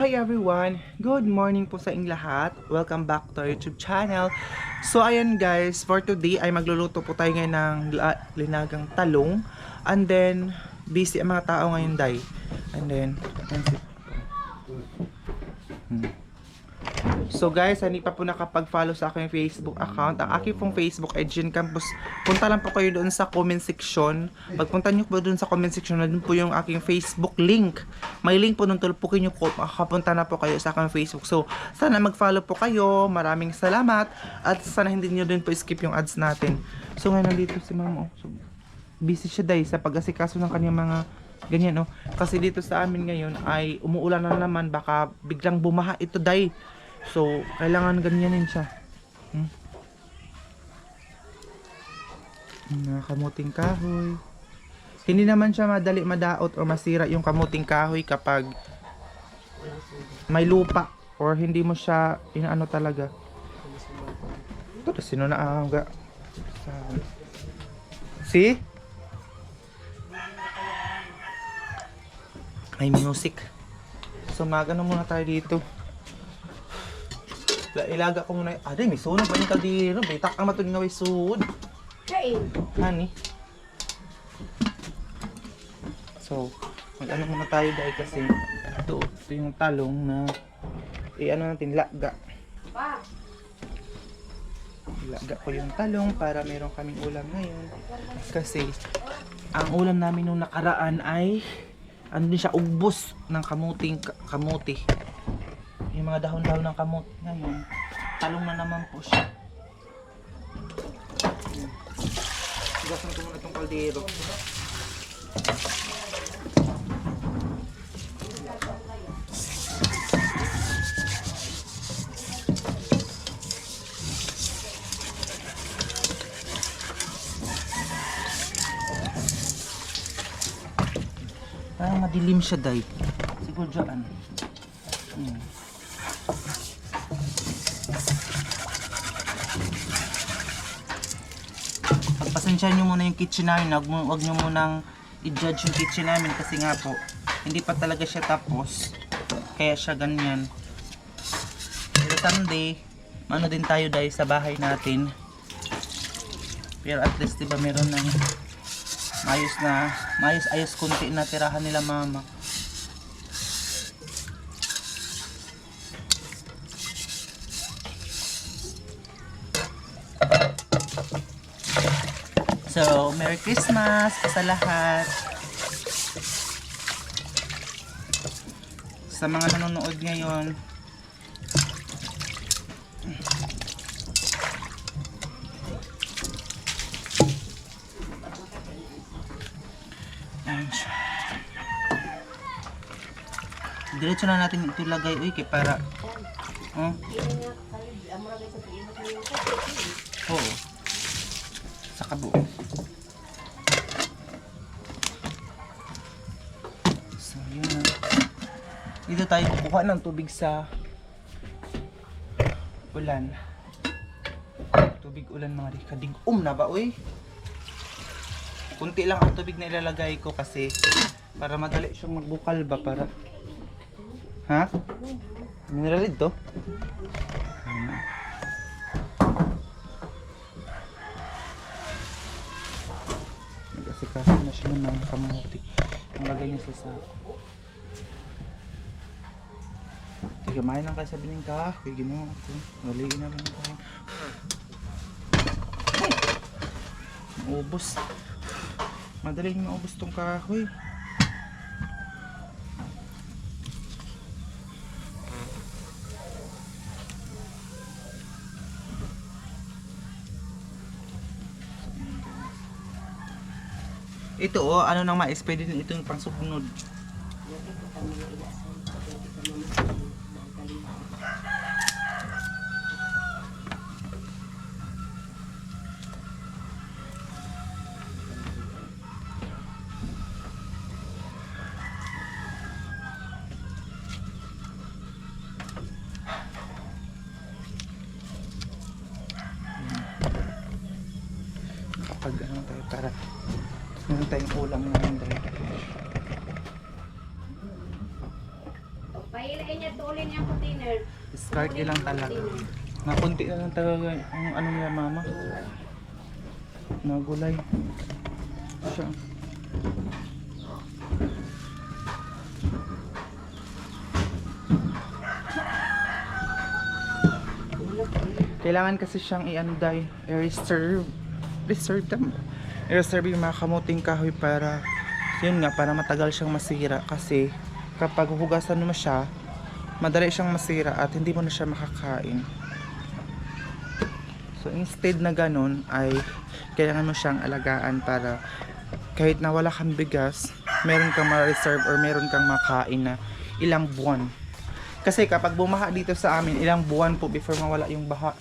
Hi everyone! Good morning po sa inyong lahat. Welcome back to our YouTube channel. So ayan guys, for today ay magluluto po tayo ngayon ng linagang talong. And then, busy ang mga tao ngayon day. And then, so guys, hindi pa po nakapag-follow sa aking Facebook account. Ang aking pong Facebook ay Jean Campos. Punta lang po kayo doon sa comment section. Pagpunta nyo po doon sa comment section, doon po yung aking Facebook link. May link po doon, tulpukin nyo po. Makapunta na po kayo sa aking Facebook. So, sana mag-follow po kayo. Maraming salamat. At sana hindi nyo din po skip yung ads natin. So, ngayon nandito si Mama. So, busy siya day sa pag-asikaso ng kanyang mga ganyan, no? Kasi dito sa amin ngayon ay umuulan na naman. Baka biglang bumaha ito day. So, kailangan ganyanin siya. Kamuting kahoy. Hindi naman siya madali madaot o masira yung kamuting kahoy kapag may lupa or hindi mo siya inaano talaga. Ito, sino na aga? See? May music. So, magano muna tayo dito. Ilaga ko muna. Aday, may sunog pa yung kaldero. Bitak ang matuloy nga may suod. Kain. Honey. So, mag-ano muna tayo dahil kasi ito yung talong na i-ano natin, laga. Laga ko yung talong para meron kaming ulam ngayon. Kasi, ang ulam namin nung nakaraan ay ano din siya, ugbos ng kamuti. Yung mga dahon-dahon ng kamot ngayon, talong na naman po siya. Gasan ko muna itong kaldero. Parang madilim siya day. Siguro dyan. Pagpasensyahan nyo muna yung kitchen namin. Huwag nyo munang i-judge yung kitchen namin kasi nga po, hindi pa talaga siya tapos. Kaya siya ganyan. Pero someday, ano din tayo dahil sa bahay natin. Pero at least diba meron ng ayos kunti na tirahan nila mama. So, Merry Christmas sa lahat. Sa mga nanonood ngayon. Diretso na natin ito lagay. Uy, kaya para oo. Sa kabuo. So, yun na. Dito tayo kukuha ng tubig sa ulan. Tubig ulan mga rikadig. Na ba, uy? Kunti lang ang tubig na ilalagay ko kasi para madali siyang magbukal ba para. Ha? Mineralid to? Nag-asikaso na siya ng kamuti. Ang lagay niya sa sako. Tigamahin lang kayo sabi ng kahoy. Ginawa ko. Naliin na lang kayo. Maubos. Madaling maubos tong kahoy. Ito ano nang mais, pwede din ito yung pangsugnod. Kapag ano tayo para meron tayong ulam ngayon dahil. Piliin niya tuulin yung container. Discard lang talaga. Nakunti na lang talaga yung ano niya mama. Nagulay. Siya. Kailangan kasi siyang i-anday, i-reserve. Reserve tam. I-reserve yung mga kamuting kahoy para yun nga, para matagal siyang masira kasi kapag hugasan mo siya, madali siyang masira at hindi mo na siya makakain. So instead na ganun ay kailangan mo siyang alagaan para kahit na wala kang bigas, meron kang ma-reserve or meron kang makain na ilang buwan. Kasi kapag bumaha dito sa amin, ilang buwan po before mawala yung baha.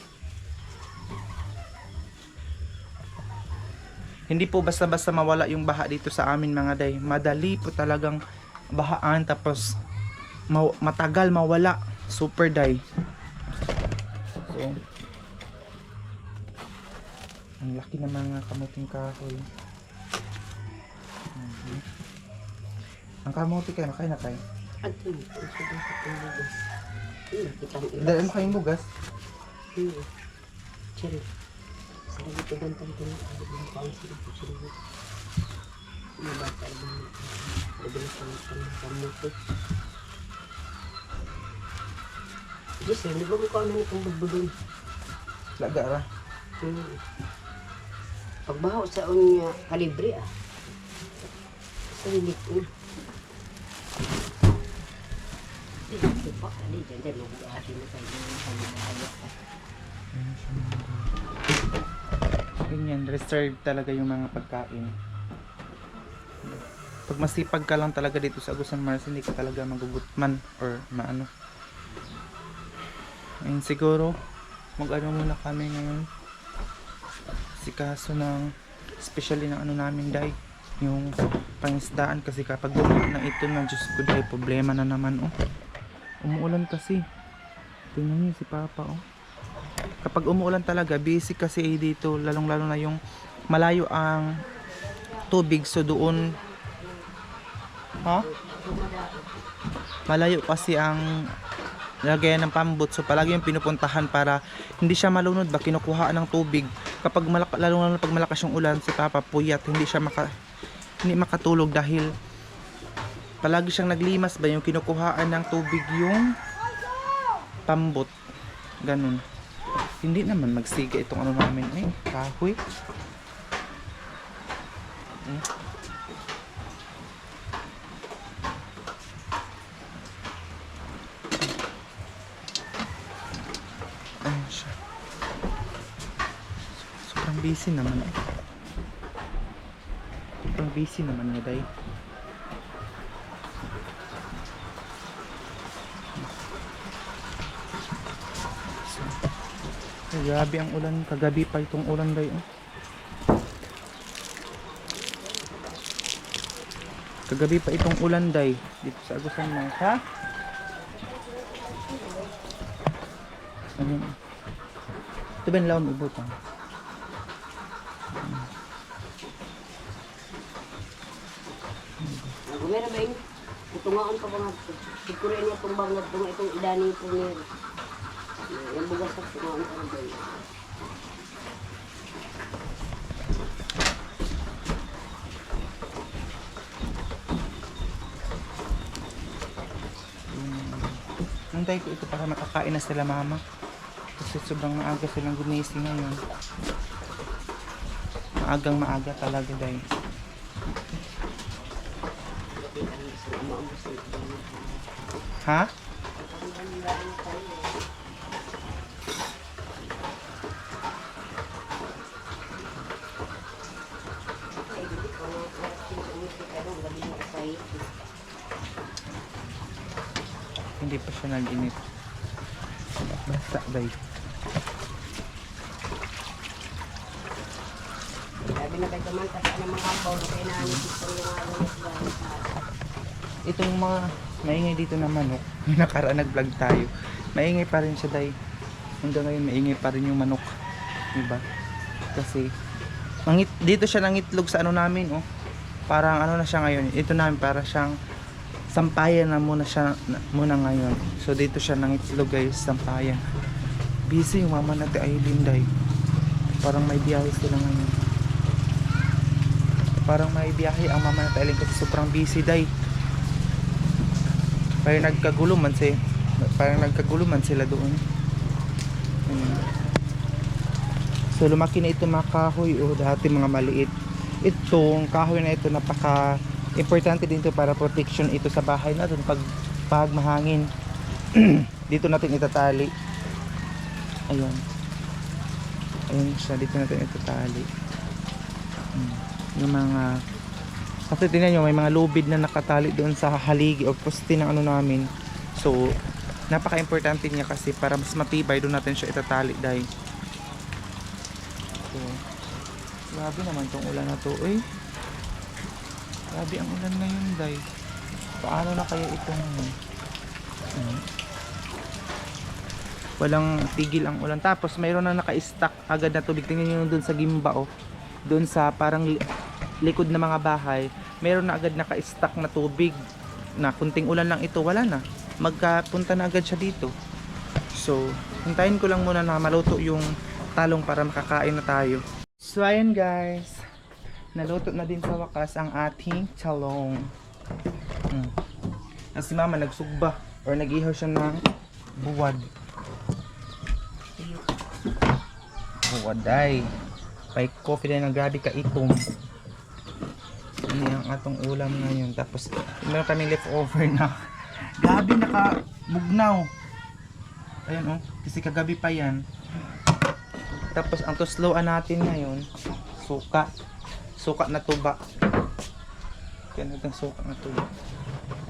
Hindi po basta-basta mawala yung baha dito sa amin mga day. Madali po talagang bahaan tapos matagal mawala. Super day. So, ang laki ng mga kamuting kahoy. Ang kamuti kayo, nakain na kayo. At yun, ang sabi sa pangbugas. Kitang Dahil mo kayong bugas? Cherry. Sa dito gantang ito. Ang pang sila po sila. Yung bata ay mabilis ang kamuti. Diyos, hindi ba mo ka ano itong budbudon? Laga ra. Pagbaho sa unya kalibre sa hilit mo. Dito pa, dyan, mag-aasin na tayo ng pamilya. Ganyan, reserve talaga yung mga pagkain. Pag masipag ka lang talaga dito sa Agusan Mars, hindi ka talaga magugutman or maano. Ayun siguro, mag-ano muna kami ngayon. Sikaso ng, especially ng ano namin day, yung pangisdaan kasi kapag bumalik na ito na, Diyos ko day, problema na naman oh. Umuulan kasi. Tingnan niyo si Papa oh. Kapag umuulan talaga, busy kasi dito, lalong-lalo na yung malayo ang tubig, so doon malayo kasi ang lagayan ng pambot, so palagi yung pinupuntahan para hindi siya malunod ba, kinukuha ng tubig kapag lalong-lalo pag malakas yung ulan, si Papa puyat, hindi makatulog dahil palagi siyang naglimas ba yung kinukuhaan ng tubig yung pambot, ganun. Hindi naman magsiga itong ano namin kahoy. Ayan siya. Sobrang busy naman Sobrang busy naman niya day. Grabe ang ulan, kagabi pa itong ulan day oh. Kagabi pa itong ulan day dito sa Agusan Mars, ha? Ayun. Ito ba yung laon ibutang? Gumera ba yun? Itungaan pa ba nga ito? Sikurin niya itong bangad itong idani po niya. Yung bugas at tungaan pa ba yun? Nantay ko ito para makakain na sila mama. Kasi sobrang maaga silang gumising ngayon. Maaga talaga dahil. Ha? Hindi pa siya nag-init. Basta dahil. Sabi na kayo man kasi ng mga kampaw na kayo naanit ito yung Itong mga maingay dito na manok, yung nakaraan nag-vlog tayo, maingay pa rin siya dahil hanggang ngayon maingay pa rin yung manok, diba? Kasi dito siya nangitlog sa ano namin oh. Parang ano na siya ngayon, ito namin para siyang sampayan na muna siya muna ngayon. So dito siya nangitlog guys, sampayan. Busy yung mama natin Aileen day. Parang may biyahe sila ngayon. Parang may biyahe ang mama natin Aileen kasi sobrang busy day. Parang nagkaguluman sila doon. So lumaki na ito mga kahoy dati mga maliit. Itong kahoy na ito napaka importante din to para protection ito sa bahay natin pag mahangin. Dito natin itatali. Ayun siya, dito natin itatali. Yung mga kasi tingnan nyo may mga lubid na nakatali doon sa haligi o poste ng ano namin. So napaka importante niya kasi para mas matibay doon natin siya itatali dahil. So grabe naman tong ulan na to grabe ang ulan ngayon day. Paano na kaya itong walang tigil ang ulan. Tapos mayroon na naka-stack agad na tubig. Tingnan nyo doon sa gimba doon sa parang likod na mga bahay, mayroon na agad naka-stack na tubig na kunting ulan lang ito, wala na, magkapunta na agad siya dito. So hintayin ko lang muna na maluto yung talong para makakain na tayo. So ayan guys, naluto na din sa wakas ang ating talong. Si mama nagsugba or nag-ihaw siya ng buwad. Buwaday. May coffee din na grabe ka itom. Ano yung atong ulam ngayon. Tapos meron kaming leftover na grabe nakabugnaw. Ayan kasi kagabi pa yan. Tapos ang tusloan natin ngayon suka na tuba. Kaya itong suka na tuba.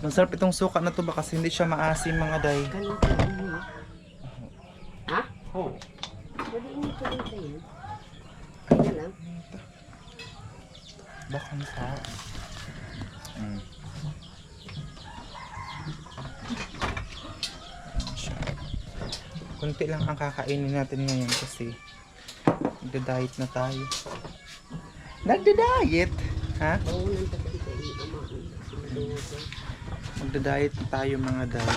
Masarap itong suka na tuba kasi hindi siya maasim mga day. Ha? Oo. Pwede init ko rin sa'yo. Kaya lang. Bakang sa kunti lang ang kakainin natin ngayon kasi nagda-diet na tayo. Nagda-diet? Ha? Oo, nantatay sa iyo. Magda-diet na tayo mga day.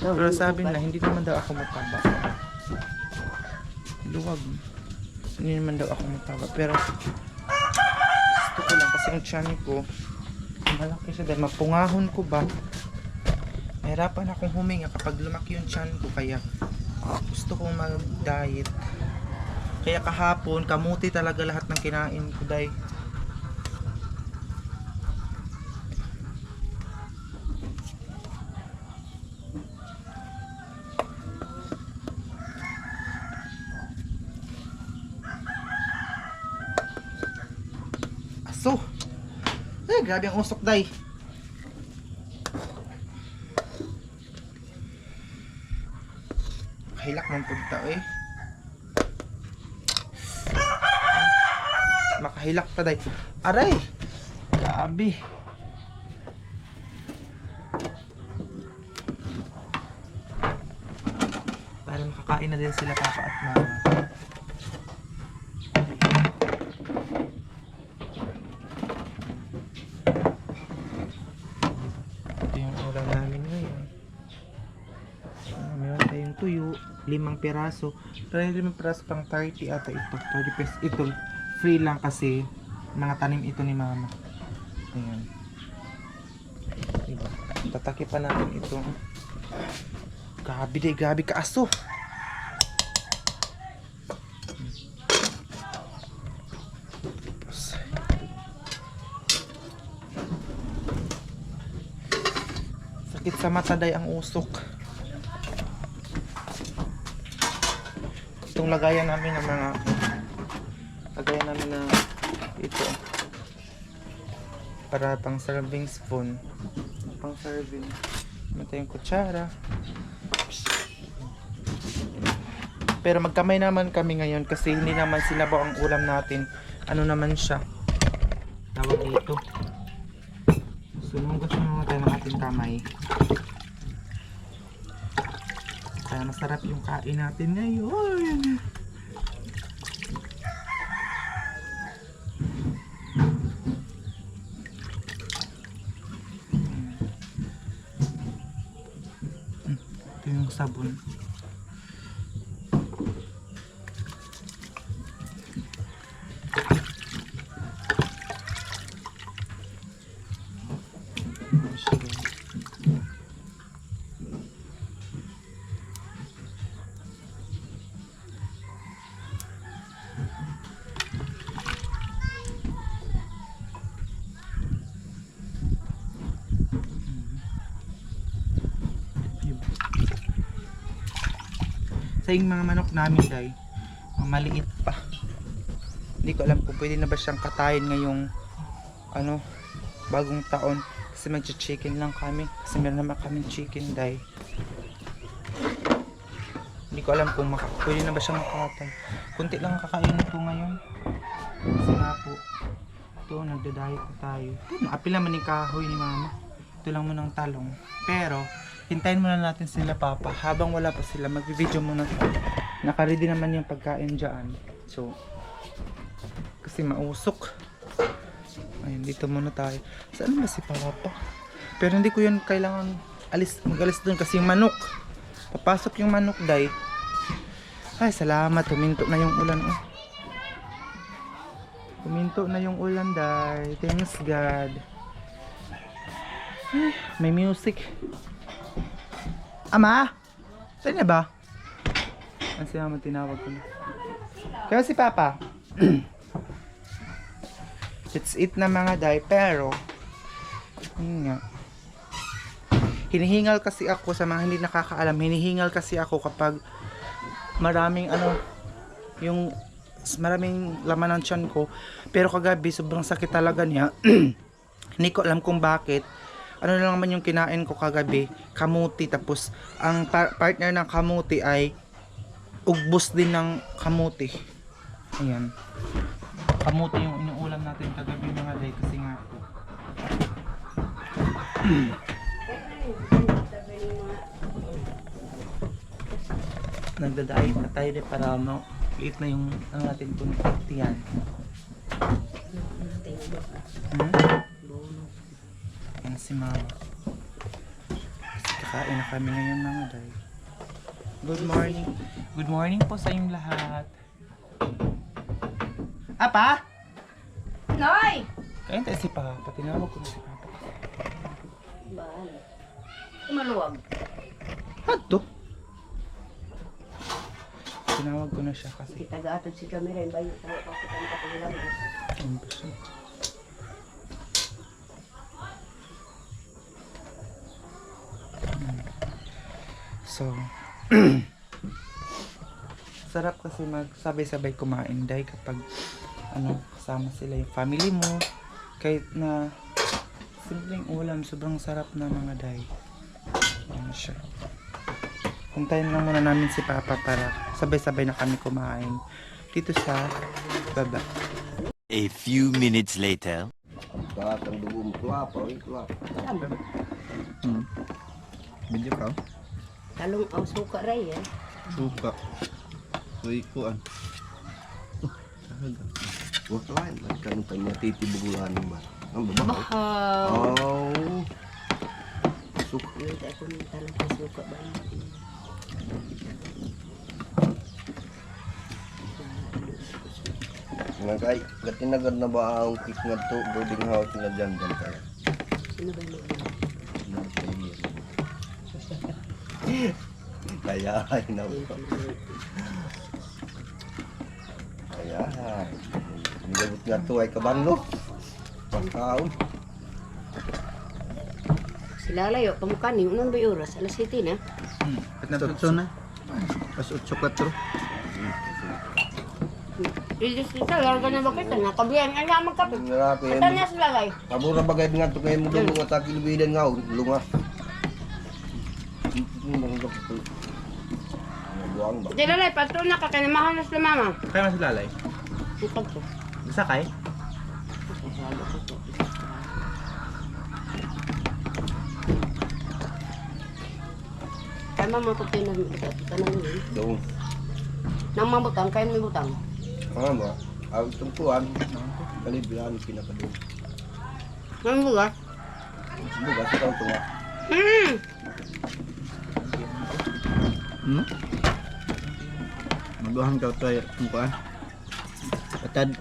Pero sabi na hindi naman daw ako mataba. Luwag. Hindi naman daw ako mataba. Pero gusto ko lang kasi ang tiyan ko malaki siya dahil mapungahon ko ba. Mahirapan akong huminga kapag lumaki yung tiyan ko kaya gusto kong mag-diet. Kaya kahapon kamuti talaga lahat ng kinain ko dahil aso. Grabe ang usok day. Hilak ng punta makahilak ta day. Aray. Grabe. Para makakain na din sila papa at mama. Tuyo, 5 piraso. Pero yung 5 piraso pang 30 ata ito. 30 pesos. Ito, free lang kasi mga tanim ito ni mama. Ayan. Diba? Tataki pa natin ito. Grabe ka aso. Sakit sa mata day ang usok. Itong lagayan namin ng mga na ito para pang serving spoon, pang serving. Ito yung kutsara. Pero magkamay naman kami ngayon kasi hindi naman sinabaw ang ulam natin. Ano naman siya tawag dito, sunugos naman tayo ng ating kamay kaya masarap yung kain natin ngayon. Ito yung sabon. Sa yung mga manok namin day, mga maliit pa. Hindi ko alam kung pwede na ba siyang katayin ngayong ano, bagong taon. Kasi magchi-chicken lang kami. Kasi meron naman kaming chicken day. Hindi ko alam kung pwede na ba siyang makatay. Kunti lang ang kakainin ko ngayon. Kasi nga po, ito, nagda-diet na tayo. Naapil naman yung kahoy ni mama. Ito lang munang talong. Pero, hintayin muna natin sila papa. Habang wala pa sila, mag-video muna tayo. Naka-ready naman yung pagkain dyan. So, kasi mausok. Ayun, dito muna tayo. Saan ba si papa? Pero hindi ko yun kailangan mag-alis dun kasi yung manok. Papasok yung manok, day. Ay, salamat. Huminto na yung ulan. Oh. Huminto na yung ulan, day. Thanks, God. Ay, may music. Ama? Saan na ba? Ano si mama tinawag ko na? Kaya si papa? It's it na mga day, pero yun nga. Hinihingal kasi ako sa mga hindi nakakaalam. Hinihingal kasi ako kapag maraming yung maraming laman ng tiyan ko. Pero kagabi sobrang sakit talaga niya. Hindi ko alam kung bakit. Ano na naman yung kinain ko kagabi, kamuti, tapos ang partner ng kamuti ay ugbos din ng kamuti. Ayan. Kamuti yung inuulam natin kagabi mga day kasi nga po. Nagdadaayit na tayo din para liit na yung natin kung yan. Yan si mama. Kasi kakain na kami ngayon mga day. Good morning. Good morning po sa inyong lahat. Apa? Noy! Kain tayo si Papa. Tinawag ko na si Papa. Baan? Maluwag. Hato? Tinawag ko na siya kasi. Kita gaatod si camera yung bayo. Tawa pa kita ng kapagilabos. Ano ba siya? So, sarap kasi magsabay-sabay kumain dahil kapag kasama sila yung family mo, kahit na simpleng ulam, sobrang sarap na mga day. Yan siya. Puntayin lang muna namin si Papa para sabay-sabay na kami kumain dito sa baba. A few minutes later. Batang dugong tuwa pa, tuwa. Medyo ka? Talong ang suka ray eh. Suka. Uy, kuan. Huwag lain, magkano tayo matitibugulan ba? Ang babae? Bahaw! Oh. Suka. Yun tayo kung talong ang suka ba? Nga kay, gatinagad na ba ang kik nga to, boarding house nga dyan ka? Sino ba yun? Kaya ay na po. Kaya ay. Nilabot nga to ay kabanlo. Pagkaon. Sila layo, pamukani, unang ba yung oras? Alas 7 na? Tutso na. As 8-4. Sila, larga na ba kita? Nakabiyan, ay nga magkapit. Narapi. Kata niya sila lay. Abura bagay nga to kay mo dulu nga sa kilubidan nga lunga. Buang ba? Sila lay, pato na ka, kanamahan na sila mama. Kaya mas lalay? Ipag ko. Sakay? Kaya mama ko tinanong yun. Doon. Nang mabutang, kaya may butang. Ba? Ang tungkuan. Kalibilan pinakadun. Nang bugas? Bugas ka tunga. Hmm? Maguhang ka tayo kung kuan. Patad.